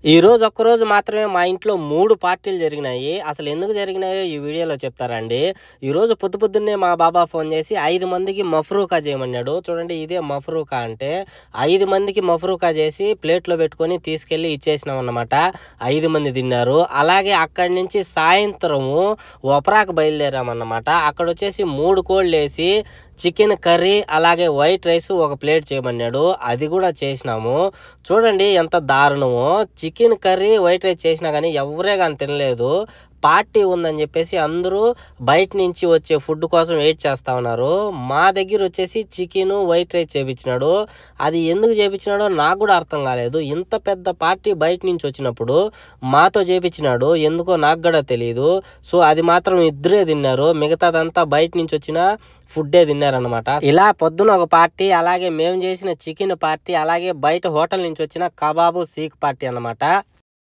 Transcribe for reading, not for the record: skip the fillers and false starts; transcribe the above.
ఈరోజు ఒక్కరోజు మాత్రమే మా ఇంట్లో 3 పార్టీలు జరిగినాయి. అసలు ఎందుకు జరిగినాయో ఈ వీడియోలో చెప్తారండి. ఈరోజు పొద్దున్నే మా బాబా ఫోన్ చేసి 5 మందికి మఫ్రూకా చేయమన్నాడు. చూడండి ఇదే మఫ్రూకా అంటే 5 మందికి మఫ్రూకా చేసి ప్లేట్‌లో పెట్టుకొని తీసుకెళ్ళి ఇచ్చేసినామన్నమాట. 5 మంది తిన్నారు. అలాగే అక్కడి నుంచి సాయంత్రము ఒపరాకు బయలుదేరామన్నమాట. అక్కడొచ్చేసి 3 కోళ్ళేసి చికెన్ కర్రీ అలాగే వైట్ రైస్ ఒక ప్లేట్ చేయమన్నాడు. అది కూడా చేసినాము. చూడండి ఎంత దారుణమో. చికెన్ కర్రీ వైట్ రైస్ చేసినా కానీ ఎవరే కానీ తినలేదు. పార్టీ ఉందని చెప్పేసి అందరూ బయట నుంచి వచ్చే ఫుడ్ కోసం వెయిట్ చేస్తూ ఉన్నారు. మా దగ్గర వచ్చేసి చికెను వైట్ రైస్ చేపించినాడు. అది ఎందుకు చేపించినాడో నాకు కూడా అర్థం కాలేదు. ఇంత పెద్ద పార్టీ బయట నుంచి వచ్చినప్పుడు మాతో చేపించినాడు, ఎందుకో నాకు కూడా తెలియదు. సో అది మాత్రం ఇద్దరే తిన్నారు, మిగతాదంతా బయట నుంచి వచ్చిన ఫుడ్డే తిన్నారనమాట. ఇలా పొద్దున ఒక పార్టీ, అలాగే మేము చేసిన చికెన్ పార్టీ, అలాగే బయట హోటల్ నుంచి వచ్చిన కబాబు సీక్ పార్టీ అన్నమాట.